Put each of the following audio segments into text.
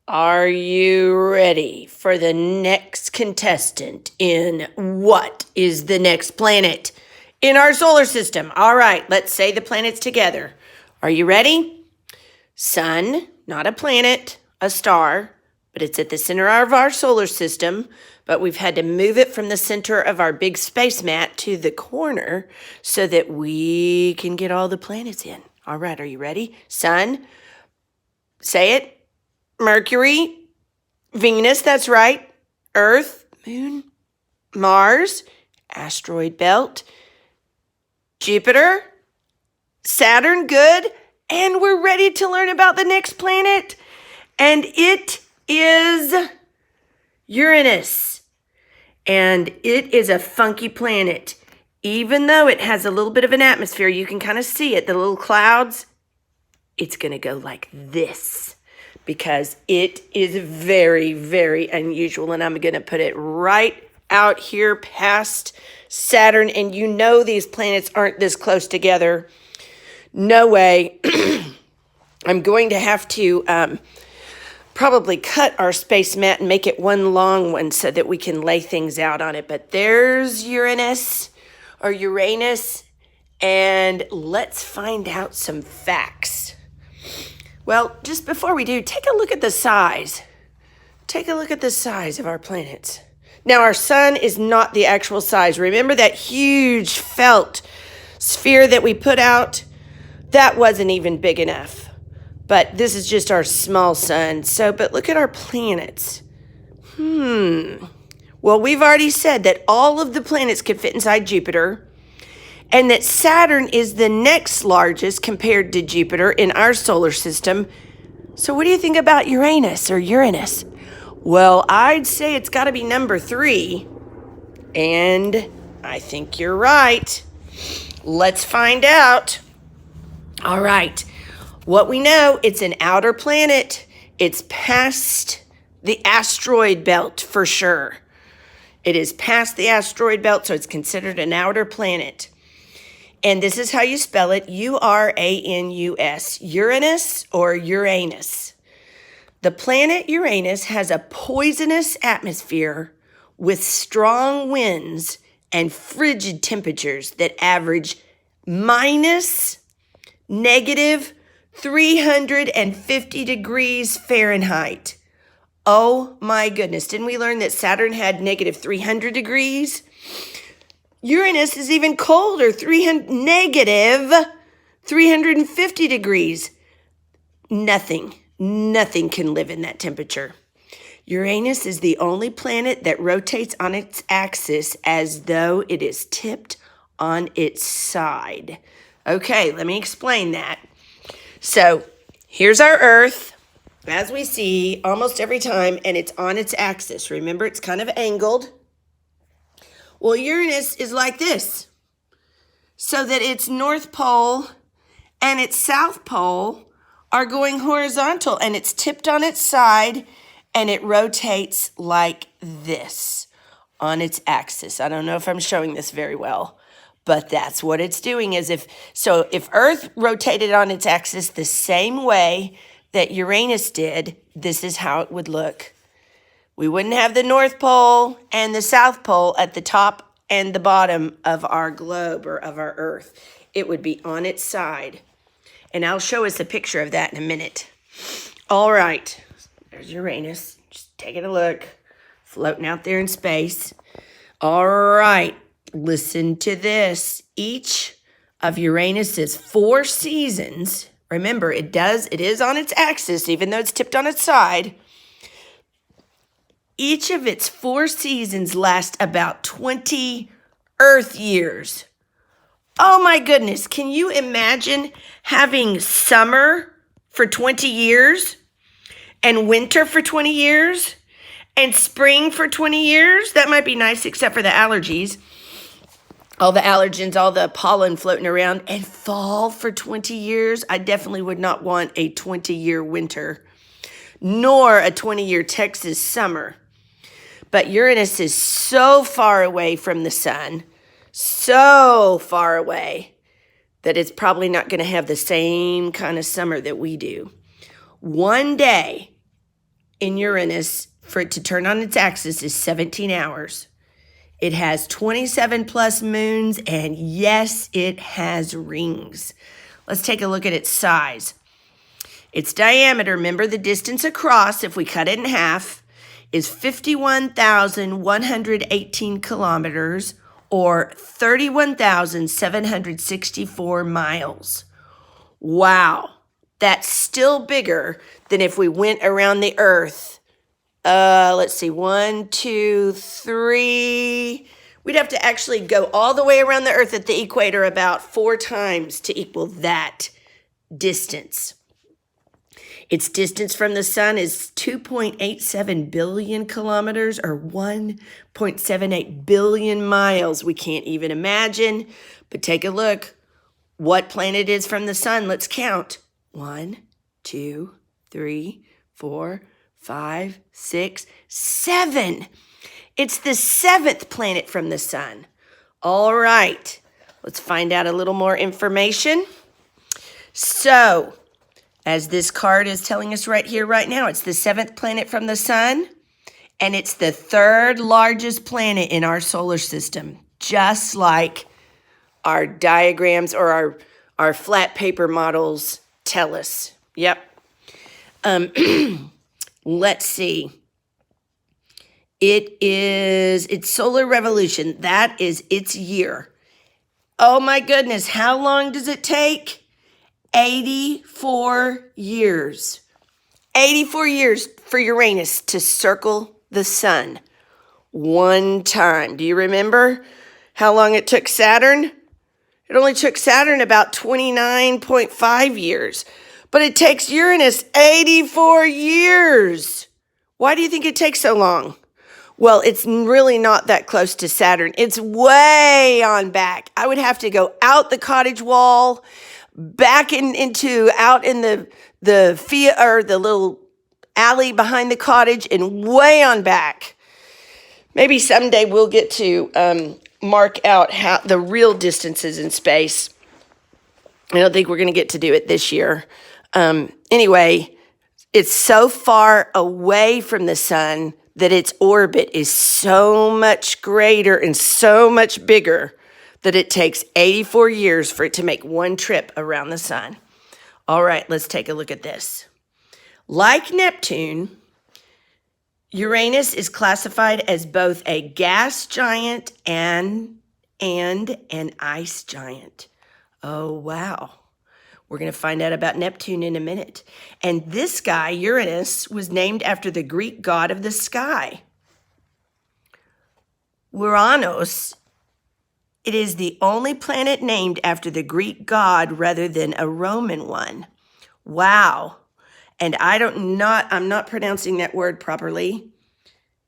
Are you ready for the next contestant in What is the Next Planet in our solar system? All right, let's say the planets together. Are you ready? Sun, not a planet, a star, but it's at the center of our solar system, but we've had to move it from the center of our big space mat to the corner so that we can get all the planets in. All right, are you ready? Sun, say it. Mercury, Venus, that's right, Earth, Moon, Mars, asteroid belt, Jupiter, Saturn, good, and we're ready to learn about the next planet, and it is Uranus, and it is a funky planet. Even though it has a little bit of an atmosphere, you can kind of see it, the little clouds, it's going to go like this. Because it is very, very unusual. And I'm going to put it right out here past Saturn. And you know these planets aren't this close together. No way. I'm going to have to probably cut our space mat and make it one long one so that we can lay things out on it. But there's Uranus or Uranus. And let's find out some facts. Well, just before we do, take a look at the size. Take a look at the size of our planets. Now, our sun is not the actual size. Remember that huge felt sphere that we put out? That wasn't even big enough. But this is just our small sun. But look at our planets. Well, we've already said that all of the planets can fit inside Jupiter. And that Saturn is the next largest compared to Jupiter in our solar system. So what do you think about Uranus or Uranus? Well, I'd say it's got to be number 3. And I think you're right. Let's find out. All right. What we know, it's an outer planet. It's past the asteroid belt for sure. It is past the asteroid belt, so it's considered an outer planet. And this is how you spell it, Uranus, Uranus or Uranus. The planet Uranus has a poisonous atmosphere with strong winds and frigid temperatures that average minus negative 350 degrees Fahrenheit. Oh my goodness, didn't we learn that Saturn had negative 300 degrees? Uranus is even colder, negative 350 degrees. Nothing can live in that temperature. Uranus is the only planet that rotates on its axis as though it is tipped on its side. Okay, let me explain that. So here's our Earth, as we see almost every time, and it's on its axis. Remember, it's kind of angled. Well, Uranus is like this, so that its North Pole and its South Pole are going horizontal, and it's tipped on its side, and it rotates like this on its axis. I don't know if I'm showing this very well, but that's what it's doing. If Earth rotated on its axis the same way that Uranus did, this is how it would look. We wouldn't have the North Pole and the South Pole at the top and the bottom of our globe or of our Earth. It would be on its side. And I'll show us a picture of that in a minute. All right, there's Uranus. Just taking a look, floating out there in space. All right, listen to this. Each of Uranus's 4 seasons, remember, it is on its axis, even though it's tipped on its side. Each of its 4 seasons last about 20 Earth years. Oh my goodness, can you imagine having summer for 20 years and winter for 20 years and spring for 20 years? That might be nice except for the allergies. All the allergens, all the pollen floating around, and fall for 20 years. I definitely would not want a 20-year winter, nor a 20-year Texas summer. But Uranus is so far away from the sun, so far away, that it's probably not going to have the same kind of summer that we do. One day, in Uranus for it to turn on its axis is 17 hours. It has 27 plus moons, and yes, it has rings. Let's take a look at its size. Its diameter, remember the distance across, if we cut it in half, is 51,118 kilometers, or 31,764 miles. Wow, that's still bigger than if we went around the Earth. Let's see, 1, 2, 3. We'd have to actually go all the way around the Earth at the equator about 4 times to equal that distance. Its distance from the sun is 2.87 billion kilometers, or 1.78 billion miles. We can't even imagine, but take a look. What planet is from the sun? Let's count. 1, 2, 3, 4, 5, 6, 7. It's the 7th planet from the sun. All right, let's find out a little more information. So, as this card is telling us right here, right now, it's the 7th planet from the sun, and it's the 3rd largest planet in our solar system, just like our diagrams or our flat paper models tell us. Yep. Let's see. It's solar revolution. That is its year. Oh my goodness, how long does it take? 84 years. 84 years for Uranus to circle the sun one time. Do you remember how long it took Saturn? It only took Saturn about 29.5 years. But it takes Uranus 84 years. Why do you think it takes so long? Well, it's really not that close to Saturn. It's way on back. I would have to go out the cottage wall, back out in the or the little alley behind the cottage, and way on back. Maybe someday we'll get to mark out how the real distances in space. I don't think we're going to get to do it this year. Anyway, it's so far away from the sun that its orbit is so much greater and so much bigger that it takes 84 years for it to make one trip around the sun. All right, let's take a look at this. Like Neptune, Uranus is classified as both a gas giant and an ice giant. Oh, wow. We're going to find out about Neptune in a minute. And this guy, Uranus, was named after the Greek god of the sky. Uranus, it is the only planet named after the Greek god rather than a Roman one. Wow. And I'm not pronouncing that word properly.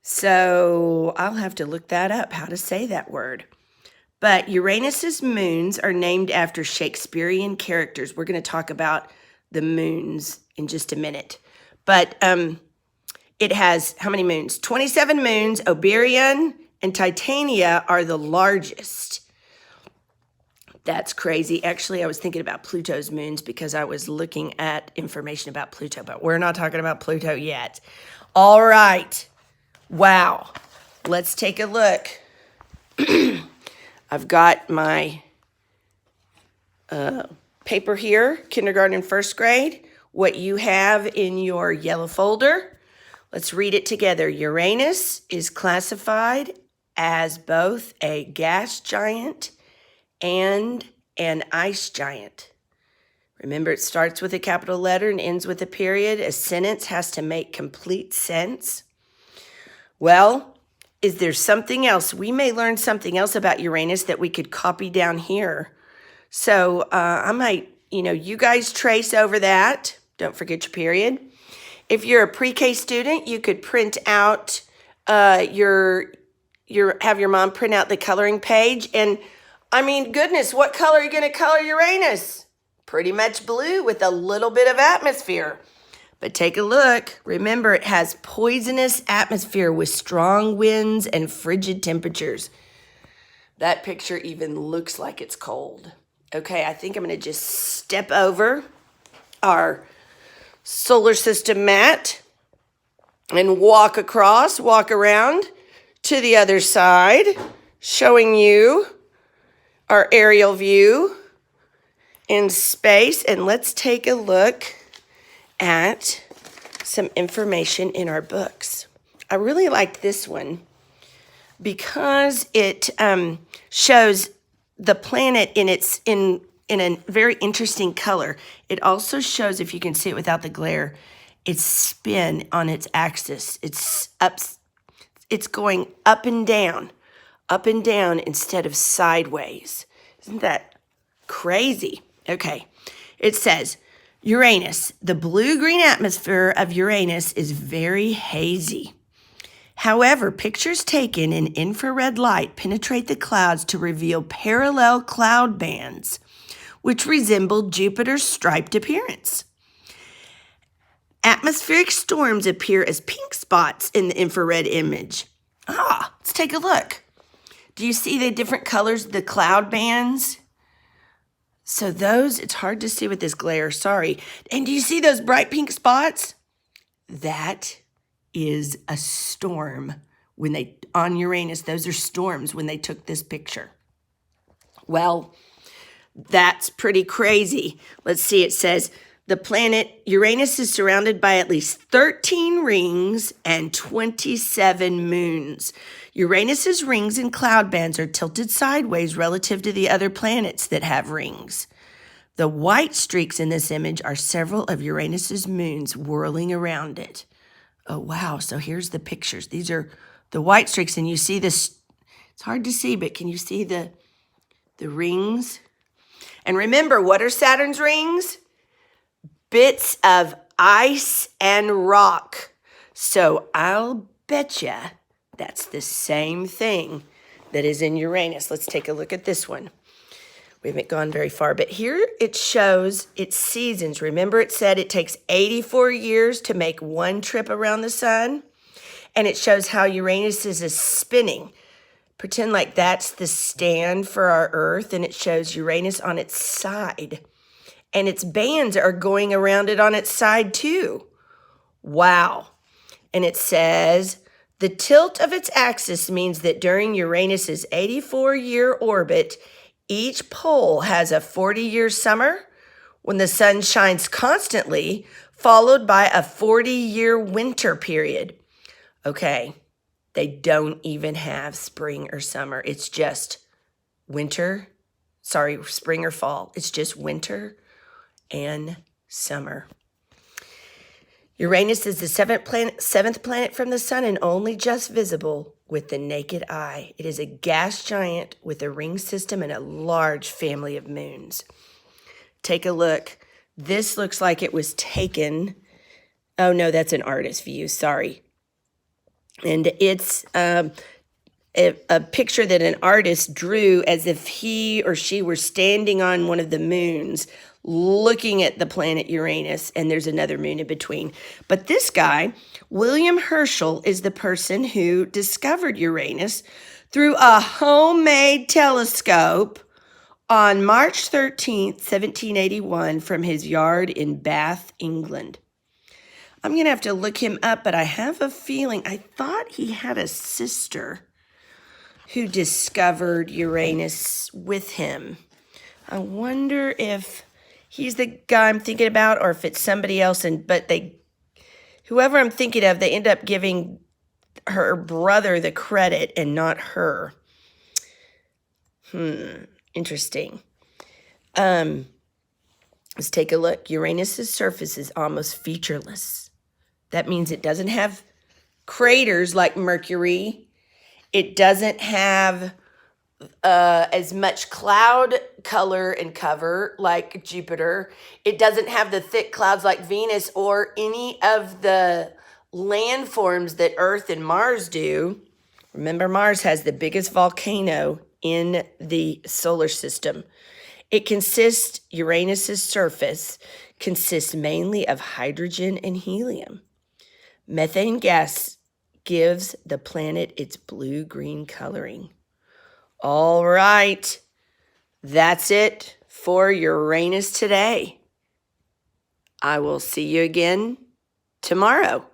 So I'll have to look that up, how to say that word. But Uranus's moons are named after Shakespearean characters. We're going to talk about the moons in just a minute. But it has how many moons? 27 moons. Oberon and Titania are the largest. That's crazy. Actually, I was thinking about Pluto's moons because I was looking at information about Pluto, but we're not talking about Pluto yet. All right. Wow. Let's take a look. I've got my paper here, kindergarten and first grade, what you have in your yellow folder. Let's read it together. Uranus is classified as both a gas giant and an ice giant. Remember, it starts with a capital letter and ends with a period. A sentence has to make complete sense. Well, is there something else? We may learn something else about Uranus that we could copy down here. So I might, you guys trace over that. Don't forget your period. If you're a pre-K student, you could print out have your mom print out the coloring page. And I mean, goodness, what color are you going to color Uranus? Pretty much blue with a little bit of atmosphere. But take a look. Remember, it has poisonous atmosphere with strong winds and frigid temperatures. That picture even looks like it's cold. Okay, I think I'm going to just step over our solar system mat. and walk around to the other side, showing you our aerial view in space. And let's take a look at some information in our books. I really like this one because it shows the planet in a very interesting color. It also shows, if you can see it without the glare, its spin on its axis. It's going up and down instead of sideways. Isn't that crazy? Okay. It says, Uranus, the blue-green atmosphere of Uranus is very hazy. However, pictures taken in infrared light penetrate the clouds to reveal parallel cloud bands, which resemble Jupiter's striped appearance. Atmospheric storms appear as pink spots in the infrared image. Let's take a look. Do you see the different colors of the cloud bands? So those, it's hard to see with this glare, sorry. And do you see those bright pink spots? That is a storm. On Uranus, those are storms when they took this picture. Well, that's pretty crazy. Let's see, it says, the planet Uranus is surrounded by at least 13 rings and 27 moons. Uranus's rings and cloud bands are tilted sideways relative to the other planets that have rings. The white streaks in this image are several of Uranus's moons whirling around it. Oh, wow. So here's the pictures. These are the white streaks, and you see this. It's hard to see, but can you see the rings? And remember, what are Saturn's rings? Bits of ice and rock. So I'll betcha that's the same thing that is in Uranus. Let's take a look at this one. We haven't gone very far, but here it shows its seasons. Remember, it said it takes 84 years to make one trip around the sun? And it shows how Uranus is spinning. Pretend like that's the stand for our Earth, and it shows Uranus on its side. And its bands are going around it on its side too. Wow. And it says, the tilt of its axis means that during Uranus's 84-year orbit, each pole has a 40-year summer when the sun shines constantly, followed by a 40-year winter period. Okay, they don't even have spring or summer. It's just spring or fall. It's just winter and summer. Uranus is the seventh planet from the sun and only just visible with the naked eye. It is a gas giant with a ring system and a large family of moons. Take a look. This looks like it was taken. Oh, no, that's an artist view. Sorry. And it's a picture that an artist drew as if he or she were standing on one of the moons looking at the planet Uranus, and there's another moon in between. But this guy, William Herschel, is the person who discovered Uranus through a homemade telescope on March 13th, 1781, from his yard in Bath, England. I'm going to have to look him up, but I have a feeling, I thought he had a sister who discovered Uranus with him. I wonder if he's the guy I'm thinking about, or if it's somebody else. But whoever I'm thinking of, they end up giving her brother the credit and not her. Interesting. Let's take a look. Uranus's surface is almost featureless. That means it doesn't have craters like Mercury. It doesn't have as much cloud color and cover like Jupiter. It doesn't have the thick clouds like Venus or any of the landforms that Earth and Mars do. Remember, Mars has the biggest volcano in the solar system. Uranus's surface consists mainly of hydrogen and helium. Methane gas gives the planet its blue-green coloring. All right, that's it for Uranus today. I will see you again tomorrow.